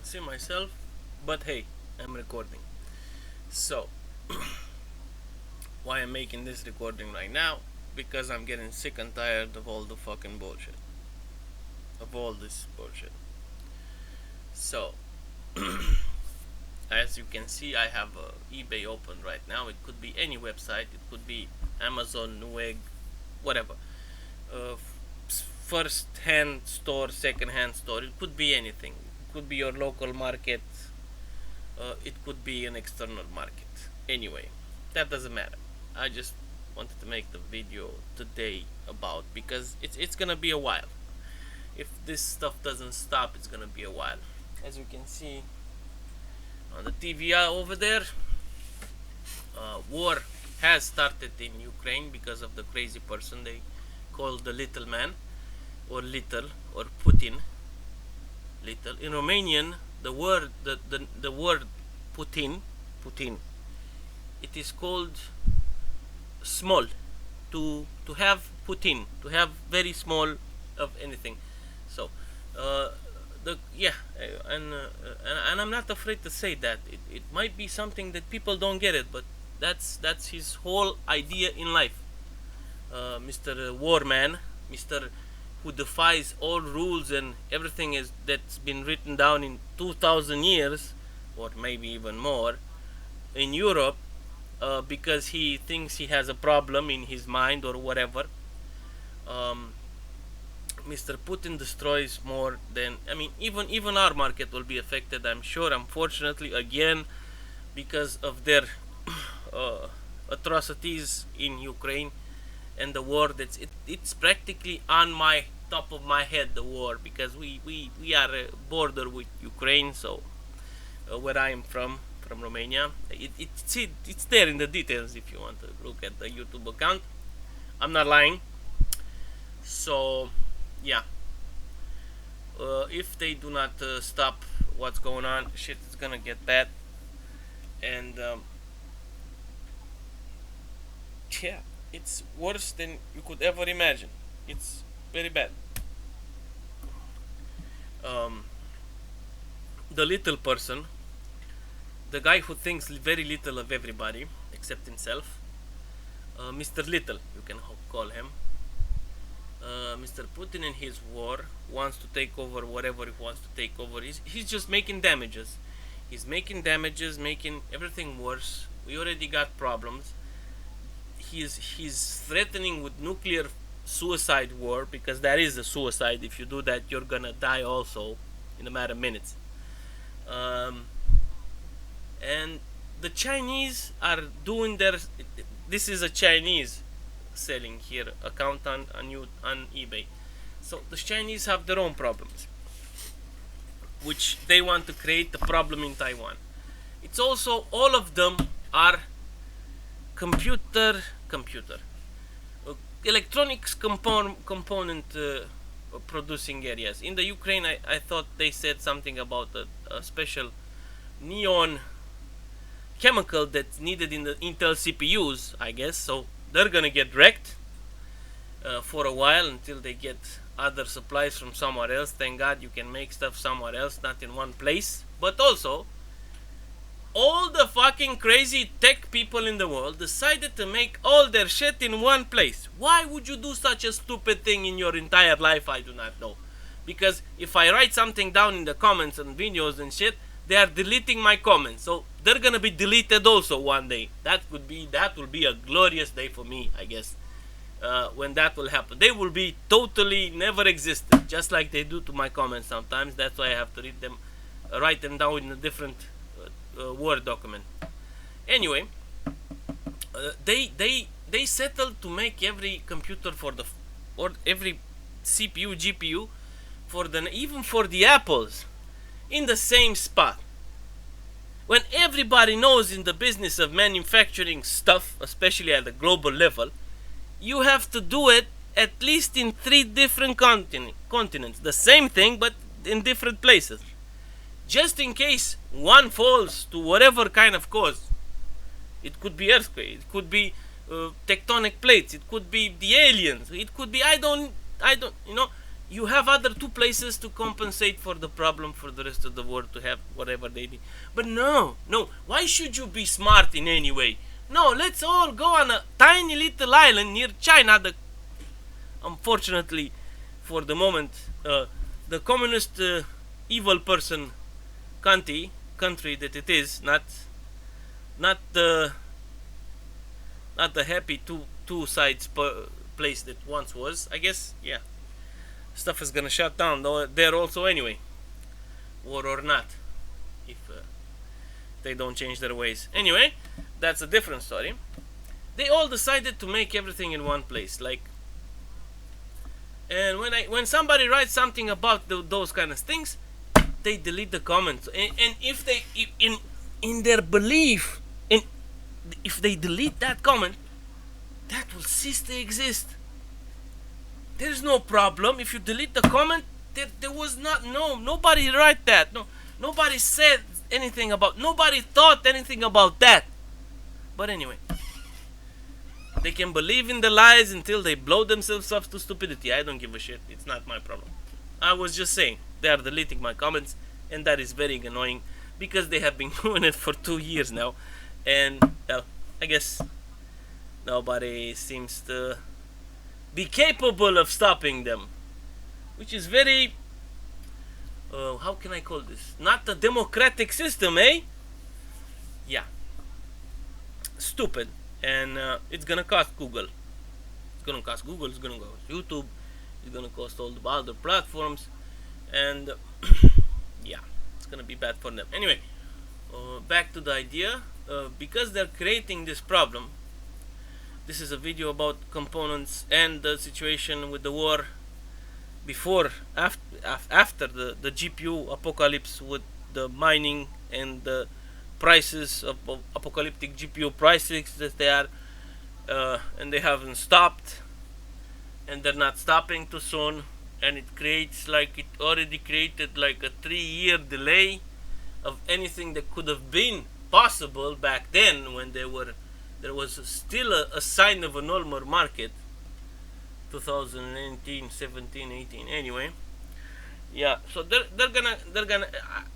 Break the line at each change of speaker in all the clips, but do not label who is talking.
see myself, but hey, I'm recording. So, why I'm making this recording right now? Because I'm getting sick and tired of all the fucking bullshit. Of all this bullshit. So, as you can see, I have eBay open right now. It could be any website. It could be Amazon, Newegg, whatever. Uh, First-hand store, second-hand store. It could be anything. It could be your local market. It could be an external market. Anyway, that doesn't matter. I just wanted to make the video today about, because it's gonna be a while. If this stuff doesn't stop, it's gonna be a while. As you can see on the TV over there, war has started in Ukraine because of the crazy person they call the little man, or little, or Putin. Little in Romanian, the word Putin, it is called small, to have Putin, to have very small of anything. So the yeah and I'm not afraid to say that it might be something that people don't get it, but that's his whole idea in life. Mr. Warman, Mr. who defies all rules and everything is that's been written down in 2000 years, or maybe even more, in Europe, because he thinks he has a problem in his mind or whatever. Mr. Putin destroys more than, I mean, even our market will be affected, I'm sure, unfortunately, again, because of their atrocities in Ukraine and the war. It's practically on my top of my head, the war, because we are a border with Ukraine. So where I am from Romania, it's there in the details if you want to look at the YouTube account. I'm not lying. So yeah, if they do not stop what's going on, shit is gonna get bad. And yeah, it's worse than you could ever imagine. It's very bad. um, the little person, the guy who thinks very little of everybody except himself, Mr. Little, you can call him. Mr. Putin in his war wants to take over whatever he wants to take over. He's just making damages. He's making damages, making everything worse. We already got problems. He's threatening with nuclear suicide war, because that is a suicide. If you do that, you're gonna die also in a matter of minutes. And the Chinese are doing their. This is a Chinese selling here account on eBay. So the Chinese have their own problems, which they want to create the problem in Taiwan. It's also, all of them are computer electronics component producing areas. In the Ukraine, I thought they said something about a special neon chemical that's needed in the Intel CPUs, I guess. So they're gonna get wrecked for a while until they get other supplies from somewhere else. Thank God you can make stuff somewhere else, not in one place. But also, all the fucking crazy tech people in the world decided to make all their shit in one place. Why would you do such a stupid thing in your entire life? I do not know. Because if I write something down in the comments and videos and shit, they are deleting my comments. So they're gonna be deleted also one day. That will be a glorious day for me, I guess. When that will happen, they will be totally never existed, just like they do to my comments sometimes. That's why I have to write them down in a different Word document. Anyway, they settled to make every computer or every CPU, GPU even for the Apples in the same spot. When everybody knows in the business of manufacturing stuff, especially at the global level, you have to do it at least in 3 different continents. The same thing, but in different places. Just in case one falls to whatever kind of cause. It could be earthquake, it could be tectonic plates, it could be the aliens, it could be, I don't, you have other two places to compensate for the problem for the rest of the world to have whatever they need. But no, no. Why should you be smart in any way? No, let's all go on a tiny little island near China. Unfortunately, for the moment, the communist evil person country that it is, not the happy two sides place that once was. I guess, yeah, stuff is gonna shut down there also anyway, war or not, if they don't change their ways. Anyway, that's a different story. They all decided to make everything in one place, like. And when somebody writes something about those kind of things, they delete the comments. And if they in their belief, if they delete that comment, that will cease to exist. There is no problem if you delete the comment. There was nobody write that. Nobody said anything about. Nobody thought anything about that. But anyway. They can believe in the lies until they blow themselves up to stupidity. I don't give a shit. It's not my problem. I was just saying, they are deleting my comments, and that is very annoying because they have been doing it for 2 years now. And, well, I guess nobody seems to be capable of stopping them. Which is very, how can I call this? Not a democratic system, eh? Yeah. Stupid. And it's gonna cost Google. It's gonna cost Google. It's gonna cost YouTube. It's gonna cost all the other platforms, and yeah, it's gonna be bad for them. Anyway, back to the idea. Because they're creating this problem. This is a video about components and the situation with the war before, after the GPU apocalypse with the mining and the prices of apocalyptic GPU prices that they are, and they haven't stopped, and they're not stopping too soon, and it already created like a 3-year delay of anything that could have been possible back then when there was still a sign of a normal market. 2019, 17, 18. Anyway. Yeah, so they're gonna.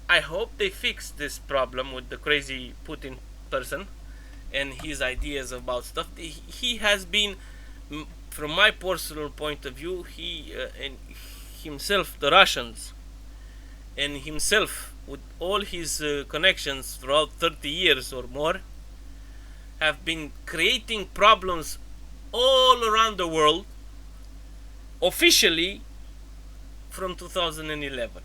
I hope they fix this problem with the crazy Putin person and his ideas about stuff. He has been, from my personal point of view, he and himself, the Russians, and himself with all his connections throughout 30 years or more, have been creating problems all around the world, officially, from 2011.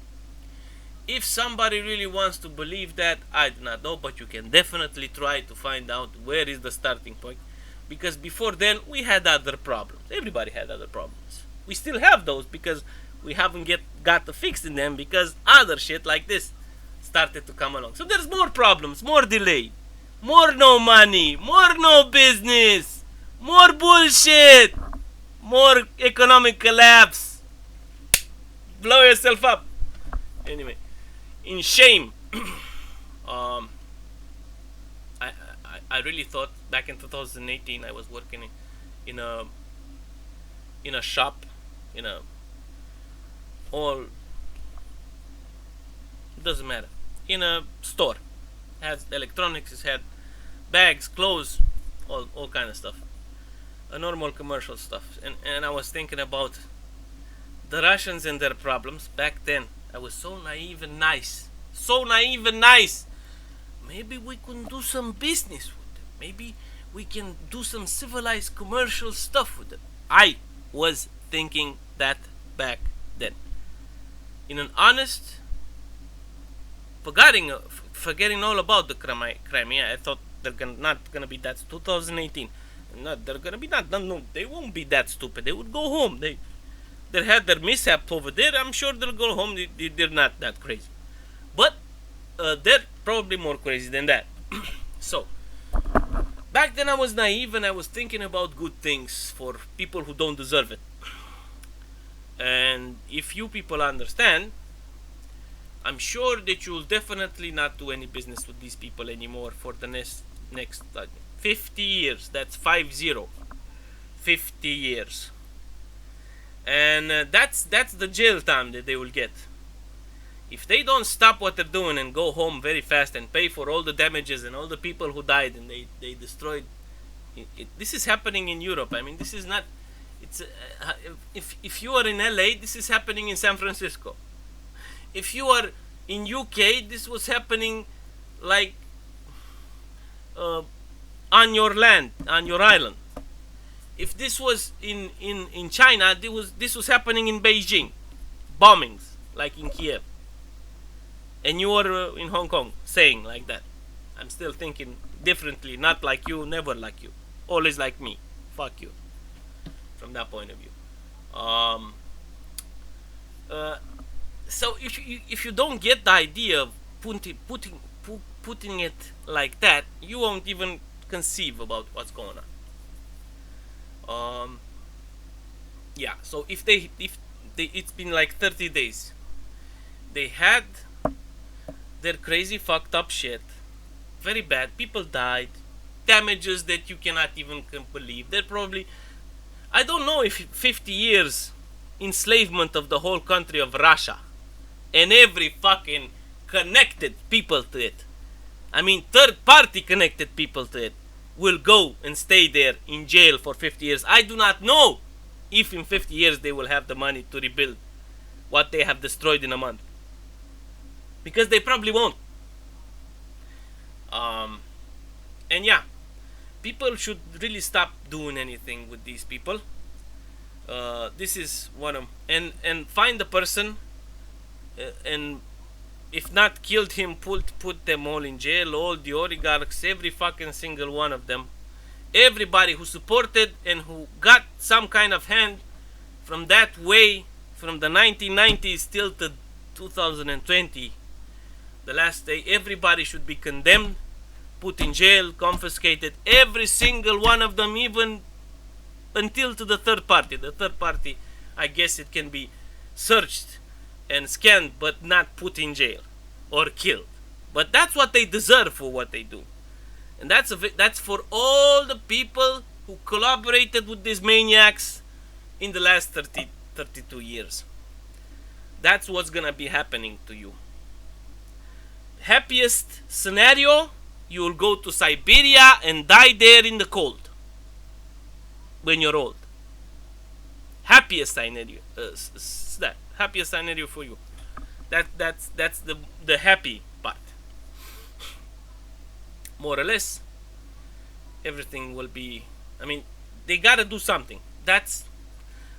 If somebody really wants to believe that, I do not know, but you can definitely try to find out where is the starting point, because before then we had other problems. Everybody had other problems. We still have those because we haven't got to fixing them because other shit like this started to come along. So there's more problems, more delay, more no money, more no business, more bullshit, more economic collapse. Blow yourself up. Anyway, in shame, I really thought back in 2018 I was working in a shop, all, doesn't matter, in a store. It has electronics, it had bags, clothes, all kind of stuff, a normal commercial stuff. And I was thinking about the Russians and their problems back then. I was so naive and nice. Maybe we can do some business with them. Maybe we can do some civilized commercial stuff with them. I was thinking that back then. In an honest, forgetting all about the Crimea, I thought they're not gonna be that. 2018, they won't be that stupid. They would go home. They had their mishap over there. I'm sure they'll go home. They're not that crazy, but they're probably more crazy than that. So back then I was naive and I was thinking about good things for people who don't deserve it. And if you people understand, I'm sure that you'll definitely not do any business with these people anymore for the next 50 years. That's 50 years. and that's the jail time that they will get. If they don't stop what they're doing and go home very fast and pay for all the damages and all the people who died and they destroyed this is happening in Europe. I mean, this is not. It's if you are in LA, this is happening in San Francisco. If you are in UK, this was happening like on your land, on your island. If this was in China, this was happening in Beijing, bombings like in Kiev, and you are in Hong Kong saying like that. I'm still thinking differently, not like you, never like you, always like me. Fuck you. From that point of view, so if you don't get the idea of putting it like that, you won't even conceive about what's going on. Yeah. So if they it's been like 30 days. They had their crazy fucked up shit, very bad. People died, damages that you cannot even believe. They're probably, I don't know if 50 years enslavement of the whole country of Russia and every fucking connected people to it. I mean, third party connected people to it will go and stay there in jail for 50 years. I do not know if in 50 years they will have the money to rebuild what they have destroyed in a month. Because they probably won't. And yeah, people should really stop doing anything with these people. This is one of and find the person, and if not killed him, put them all in jail. All the oligarchs, every fucking single one of them, everybody who supported and who got some kind of hand from that way, from the 1990s till to 2020, the last day, everybody should be condemned, put in jail, confiscated, every single one of them, even until to the third party. The third party, I guess it can be searched and scanned, but not put in jail or killed. But that's what they deserve for what they do. And that's for all the people who collaborated with these maniacs in the last 32 years. That's what's gonna be happening to you. Happiest scenario, you will go to Siberia and die there in the cold when you're old. Happiest scenario, happiest scenario for you. That's the happy part. More or less, everything will be. I mean, they gotta do something. That's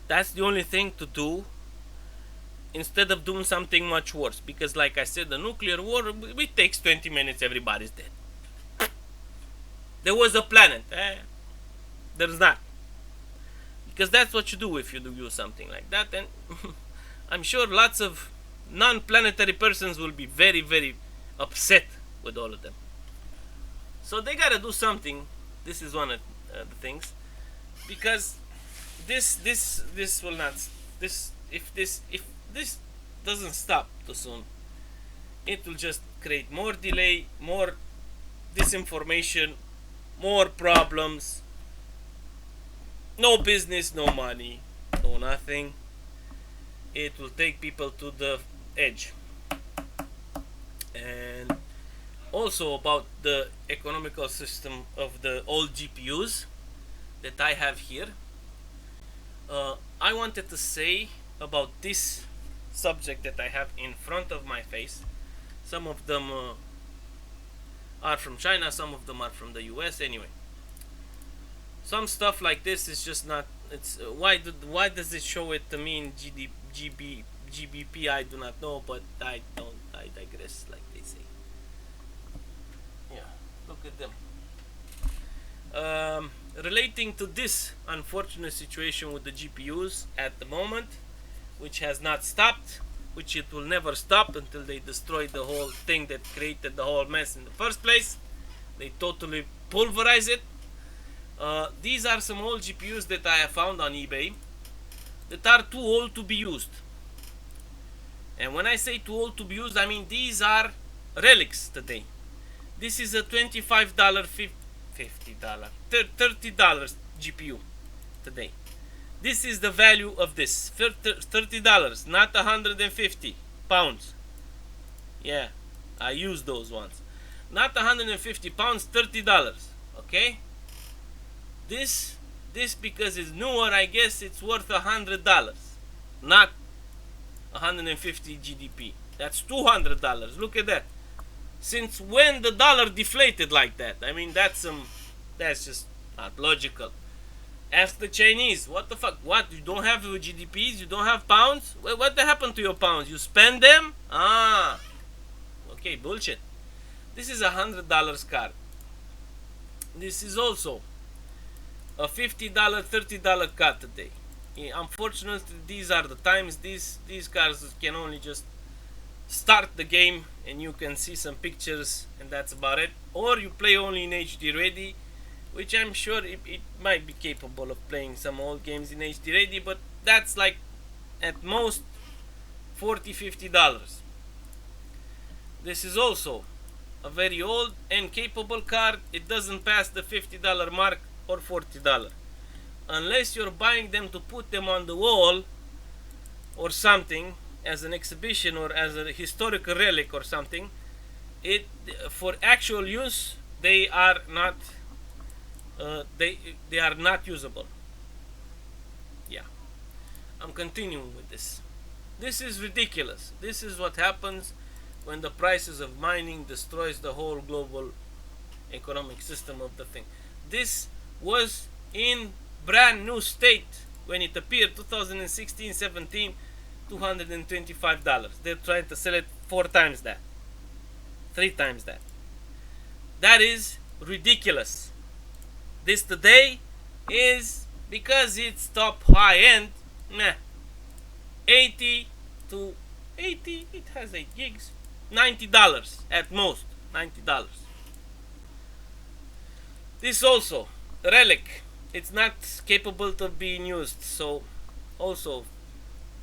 the only thing to do, instead of doing something much worse. Because like I said, the nuclear war, it takes 20 minutes, everybody's dead. There was a planet. There's not. Because that's what you do if you do something like that. And I'm sure lots of non-planetary persons will be very, very upset with all of them. So they gotta do something. This is one of the things. Because this will not. If this doesn't stop too soon, it will just create more delay, more disinformation, more problems, no business, no money, no nothing. It will take people to the edge. And also about the economical system of the old GPUs that I have here, I wanted to say about this subject that I have in front of my face. Some of them are from China, some of them are from the US. Anyway, some stuff like this is just not. It's why does it show it to me in GBP? I do not know, but I digress, like they say. Yeah, look at them. Relating to this unfortunate situation with the GPUs at the moment, which has not stopped, which it will never stop until they destroy the whole thing that created the whole mess in the first place. They totally pulverize it. These are some old GPUs that I have found on eBay that are too old to be used. And when I say too old to be used, I mean these are relics today. This is a $25, $50, $30 GPU today. This is the value of this. $30, not 150 pounds. Yeah, I use those ones. Not 150 pounds, $30. Okay? This because it's newer, I guess it's worth $100. Not 150 GDP. That's $200. Look at that. Since when the dollar deflated like that? I mean, that's just not logical. Ask the Chinese. What the fuck? What? You don't have GDPs? You don't have pounds? What happened to your pounds? You spend them? Ah. Okay, bullshit. This is $100 card. This is also a $50, $30 card today. Yeah, unfortunately, these are the times. These cards can only just start the game and you can see some pictures and that's about it. Or you play only in HD ready, which I'm sure it might be capable of playing some old games in HD ready, but that's like at most $40-50. This is also a very old and capable card. It doesn't pass the $50 mark or $40 unless you're buying them to put them on the wall or something as an exhibition or as a historical relic or something. For actual use they are not they are not usable. Yeah, I'm continuing with this. This is ridiculous. This is what happens when the prices of mining destroys the whole global economic system of the thing. This was in brand new state when it appeared 2016-17, $225. They're trying to sell it 4 times that, 3 times that. That is ridiculous. This today is, because it's top high end, 80 to 80, it has 8 gigs, $90 at most, $90. This also relic, it's not capable of being used, so also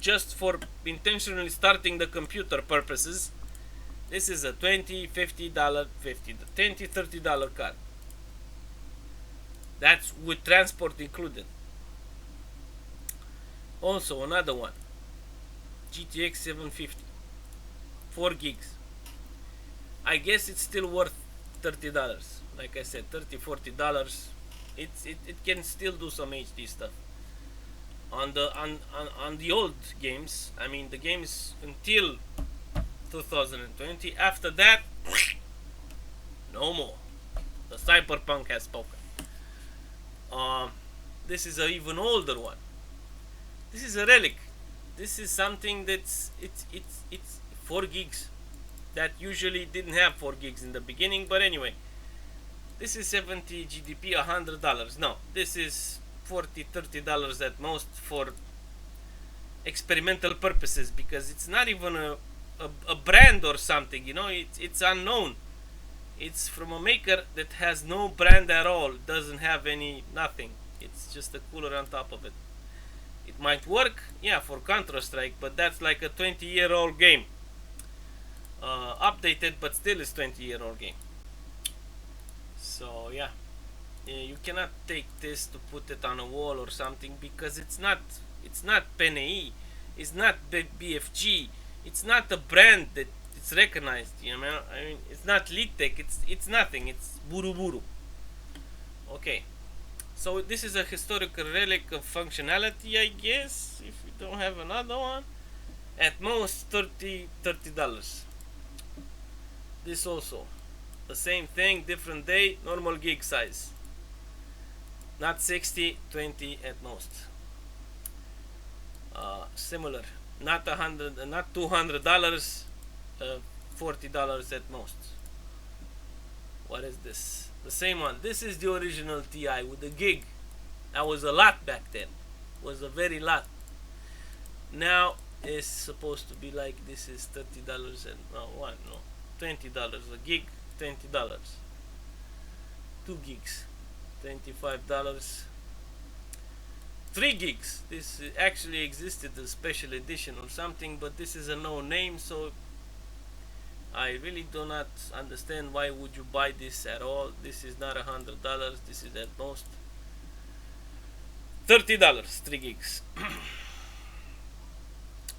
just for intentionally starting the computer purposes, this is a $20, $50, $20, $30 card. That's with transport included. Also another one, GTX 750, 4 gigs. I guess it's still worth $30. Like I said, $30-40. It can still do some HD stuff. On the old games, I mean the games until 2020. After that, no more. The cyberpunk has spoken. This is an even older one. This is a relic. This is something that's it's 4 gigs. That usually didn't have 4 gigs in the beginning, but anyway. This is 70 GDP, $100. No, this is $40-30 at most for experimental purposes, because it's not even a brand or something, you know, it's unknown. It's from a maker that has no brand at all, doesn't have any nothing. It's just a cooler on top of it. It might work, yeah, for Counter-Strike, but that's like a 20-year-old game. Updated, but still is 20-year-old game. So yeah, you cannot take this to put it on a wall or something, because it's not PNE, it's not BFG, it's not a brand that it's recognized. You know, I mean, it's not Litek, it's nothing. It's buru buru. Okay, so this is a historical relic of functionality, I guess. If we don't have another one, at most $30. This also. The same thing, different day, normal gig size. Not 60, 20 at most. Similar. Not $100, not $200, $40 at most. What is this? The same one. This is the original TI with the gig. That was a lot back then. Was a very lot. Now it's supposed to be like this is $30 and $20 a gig. $20, 2 gigs, $25, 3 gigs. This actually existed a special edition or something, but this is a no name, so I really do not understand why would you buy this at all. This is not $100. This is at most $30, 3 gigs.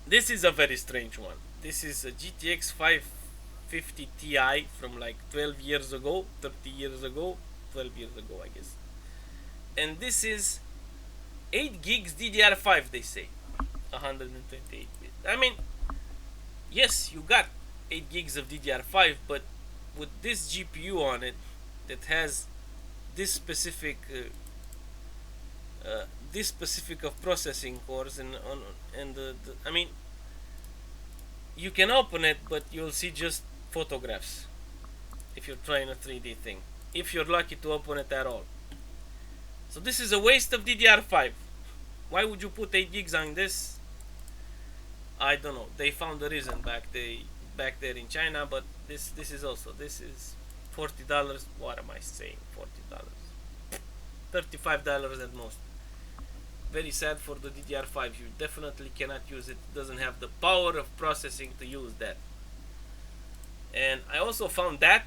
This is a very strange one. This is a GTX 550 Ti from like 12 years ago, 30 years ago, 12 years ago, I guess. And this is 8 gigs DDR5, they say. 128 bit. I mean, yes, you got 8 gigs of DDR5, but with this GPU on it that has this specific of processing cores and I mean, you can open it, but you'll see just photographs if you're trying a 3D thing, if you're lucky to open it at all. So this is a waste of DDR5. Why would you put 8 gigs on this? I don't know. They found the reason back there in China, but this is $40. What am I saying? $40, $35 at most. Very sad for the DDR5. You definitely cannot use it. It doesn't have the power of processing to use that. And I also found that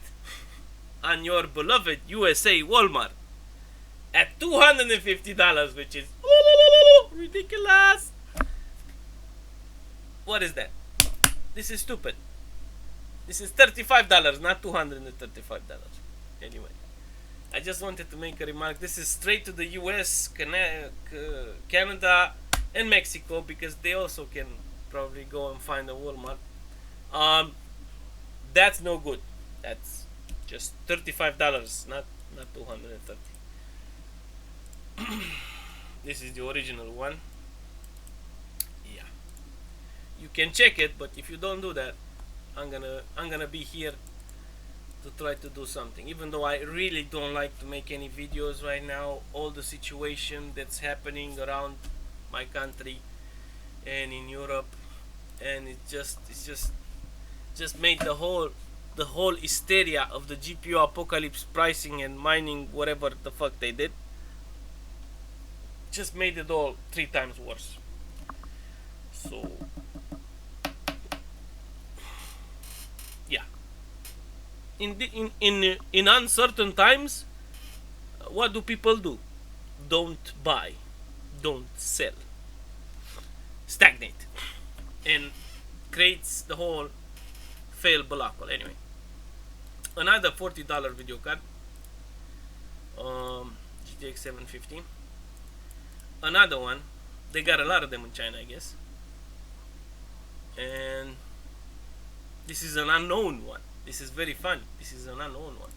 on your beloved USA Walmart at $250, which is ridiculous. What is that? This is stupid. This is $35, not $235. Anyway, I just wanted to make a remark. This is straight to the US, Canada, and Mexico, because they also can probably go and find a Walmart. That's no good. That's just $35, not $230. This is the original one. Yeah, you can check it, but if you don't do that, I'm gonna be here to try to do something. Even though I really don't like to make any videos right now, all the situation that's happening around my country and in Europe, and it's just made the whole hysteria of the GPU apocalypse pricing and mining, whatever the fuck they did, just made it all 3 times worse. So yeah, in uncertain times, what do people do? Don't buy, don't sell, stagnate, and creates the whole fail debacle. Anyway, another $40 video card, GTX 750. Another one. They got a lot of them in China, I guess. And this is an unknown one. This is very fun. This is an unknown one.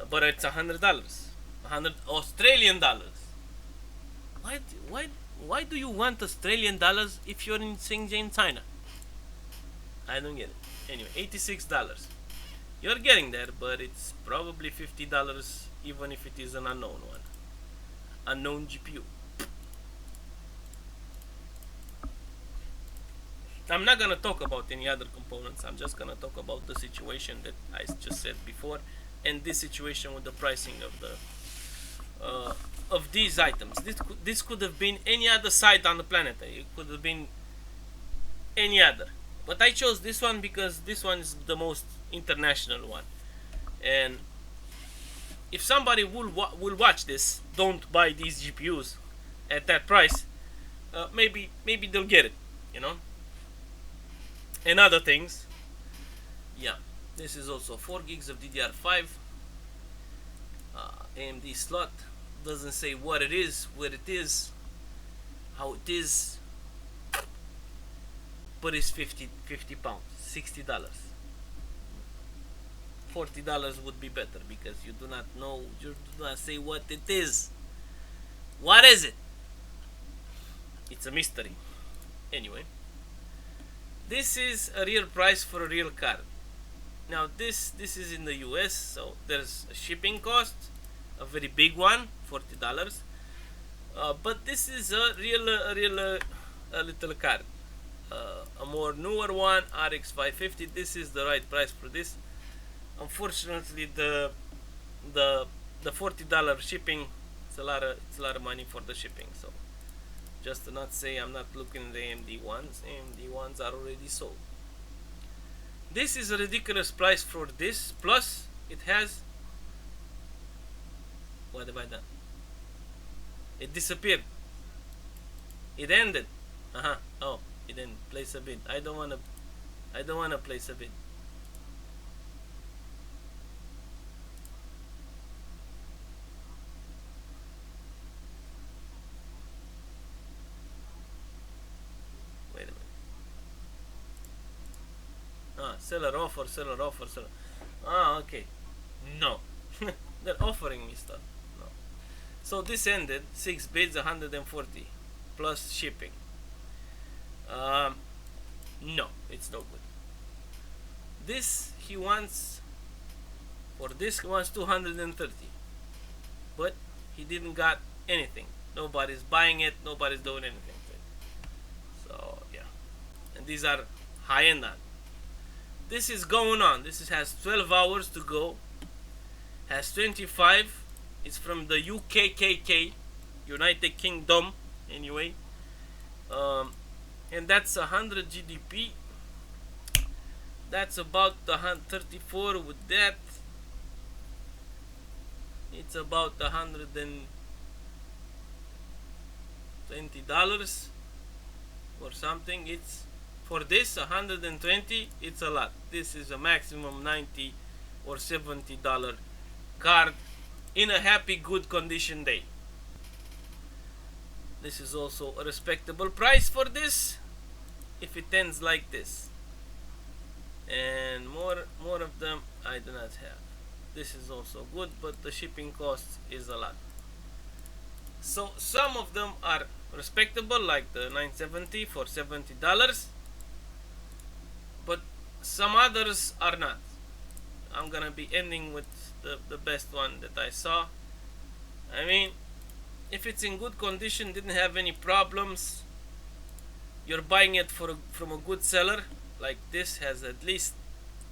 But it's $100, 100 Australian dollars. Why do you want Australian dollars if you're in Shenzhen, China? I don't get it. Anyway, $86. You're getting there, but it's probably $50, even if it is an unknown one. Unknown GPU. I'm not gonna talk about any other components. I'm just gonna talk about the situation that I just said before, and this situation with the pricing of these items. This could have been any other site on the planet. It could have been any other, but I chose this one because this one is the most international one. And if somebody will watch this, don't buy these GPUs at that price. Maybe they'll get it, you know. And other things. Yeah, this is also 4 gigs of DDR5. AMD slot. Doesn't say what it is, where it is, how it is, but it's 50 pounds, $60. $40 would be better, because you do not know, you do not say what it is. What is it? It's a mystery. Anyway, this is a real price for a real card. Now this is in the US, so there's a shipping cost, a very big one, $40. But this is a little card, a more newer one, RX 550. This is the right price for this. Unfortunately, the $40 shipping, it's a lot of money for the shipping. So just to not say I'm not looking at the AMD ones. AMD ones are already sold. This is a ridiculous price for this. Plus, it has, what have I done? It disappeared. It ended. Oh, it didn't place a bid. I don't wanna place a bid. Wait a minute. Seller offer, seller offer, seller. Okay. No. They're offering me stuff. No. So this ended 6 bids, 140 plus shipping. No, it's no good. This he wants, for this he wants 230, but he didn't got anything. Nobody's buying it. Nobody's doing anything to it. So yeah, and these are high end on. This is going on. This has 12 hours to go. Has 25. It's from the UKKK, United Kingdom, anyway. And that's 100 GDP. That's about 134 with that. It's about $120 or something. It's for this 120. It's a lot. This is a maximum 90 or $70 card in a happy good condition day. This is also a respectable price for this if it ends like this. And more of them I do not have. This is also good, but the shipping cost is a lot. So some of them are respectable, like the 970 for $70, but some others are not. I'm gonna be ending with the best one that I saw. I mean, if it's in good condition, didn't have any problems, you're buying it from a good seller, like this has at least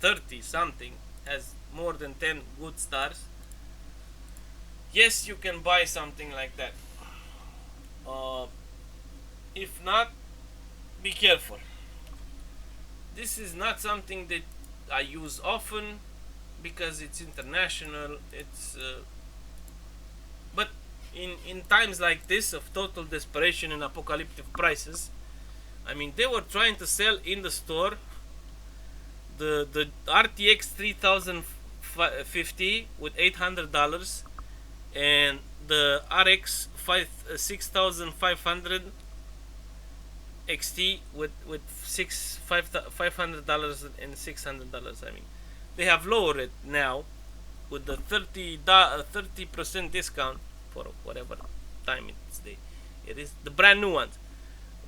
30 something, has more than 10 good stars. Yes, you can buy something like that. If not, be careful. This is not something that I use often because it's international. It's but in times like this of total desperation and apocalyptic prices, I mean, they were trying to sell in the store the RTX 3050 with $800 and the RX 6500 XT with $500 and $600. I mean, they have lowered it now with the 30% discount for whatever time it is the brand new ones.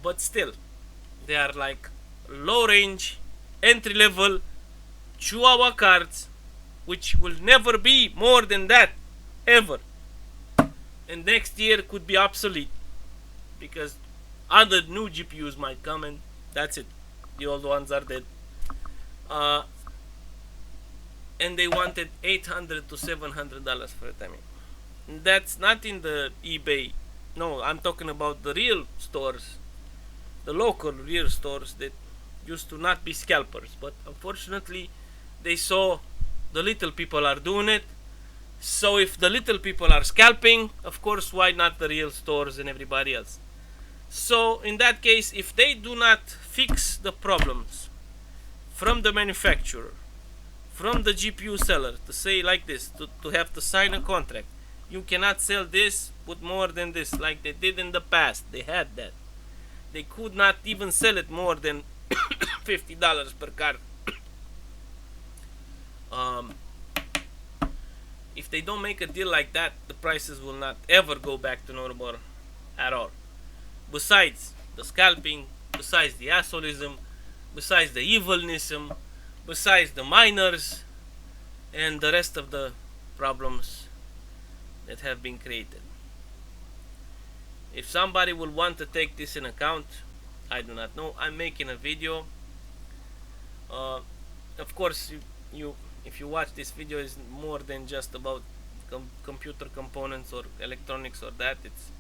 But still, they are like low range, entry level Chihuahua cards, which will never be more than that ever. And next year could be obsolete because other new GPUs might come and that's it. The old ones are dead. And they wanted $800 to $700 for it. I mean, that's not in the eBay. No, I'm talking about the real stores, the local real stores that used to not be scalpers. But unfortunately, they saw the little people are doing it. So if the little people are scalping, of course, why not the real stores and everybody else? So in that case, if they do not fix the problems from the manufacturer, from the GPU seller, to say like this, to have to sign a contract, you cannot sell this with more than this, like they did in the past. They had that. They could not even sell it more than $50 per card. If they don't make a deal like that, the prices will not ever go back to normal at all. Besides the scalping, besides the assholism, besides the evilnism, besides the miners, and the rest of the problems that have been created. If somebody will want to take this in account, I do not know. I'm making a video. Of course, if you watch this video, is more than just about computer components or electronics or that. It's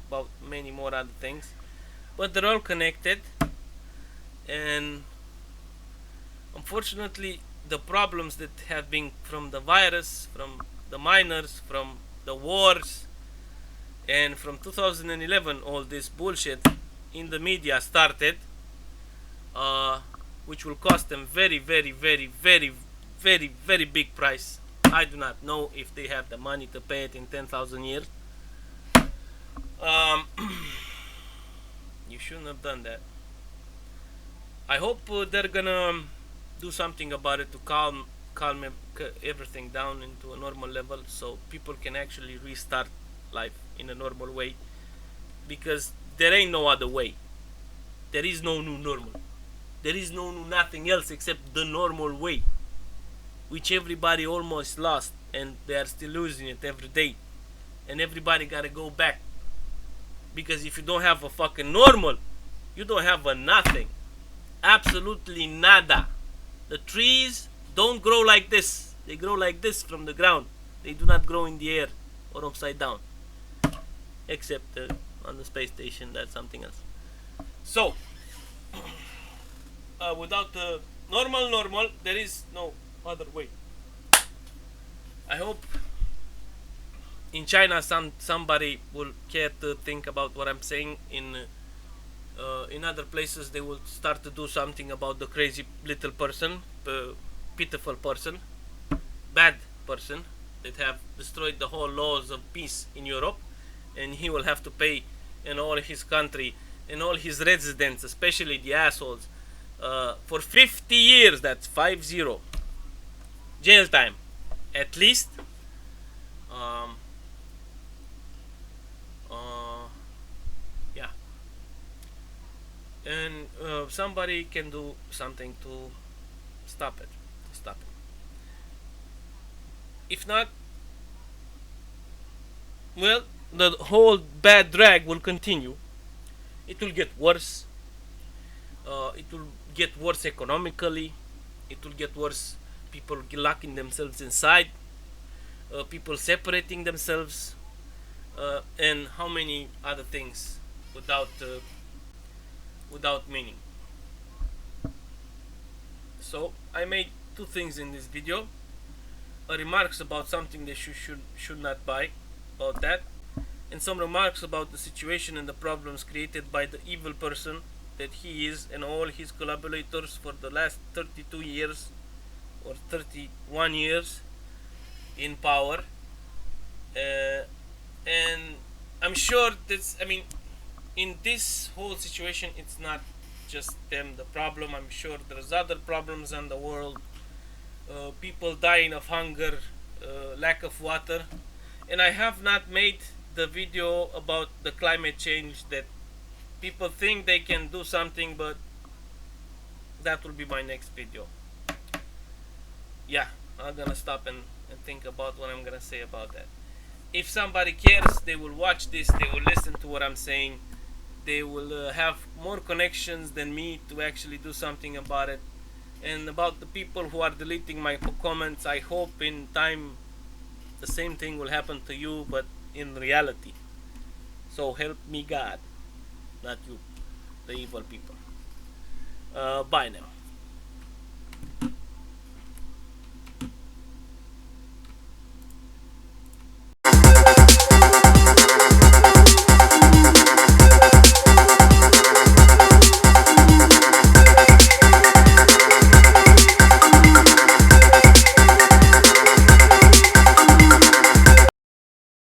about many more other things, but they're all connected. And unfortunately, the problems that have been from the virus, from the miners, from the wars, And from 2011 all this bullshit in the media started, which will cost them very very very very very very big price. I do not know if they have the money to pay it in 10,000 years. You shouldn't have done that. I hope they're gonna do something about it to calm everything down into a normal level, so people can actually restart life in a normal way, because there ain't no other way. There is no new normal. There is no new nothing else except the normal way, which everybody almost lost, and they are still losing it every day. And everybody gotta go back, because if you don't have a fucking normal, you don't have a nothing. Absolutely nada. The trees don't grow like this. They grow like this from the ground. They do not grow in the air or upside down, except on the space station. That's something else. So without the normal, there is no other way. I hope in China somebody will care to think about what I'm saying. In other places they will start to do something about the crazy little person, pitiful person, bad person that have destroyed the whole laws of peace in Europe, and he will have to pay in all his country and all his residents, especially the assholes, for 50 years. That's 50 jail time at least. Yeah, and somebody can do something to stop it. If not, well, the whole bad drag will continue. It will get worse. It will get worse economically. It will get worse. People locking themselves inside. People separating themselves, and how many other things without meaning. So I made two things in this video: remarks about something they should not buy, about that, and some remarks about the situation and the problems created by the evil person that he is and all his collaborators for the last 32 years or 31 years in power. And I'm sure that's, I mean, in this whole situation, it's not just them the problem. I'm sure there's other problems in the world. People dying of hunger, lack of water. And I have not made the video about the climate change, that people think they can do something, but that will be my next video. Yeah, I'm gonna stop and think about what I'm gonna say about that. If somebody cares, they will watch this, they will listen to what I'm saying, they will have more connections than me to actually do something about it. And about the people who are deleting my comments, I hope in time the same thing will happen to you, but in reality. So help me God, not you, the evil people. Bye now.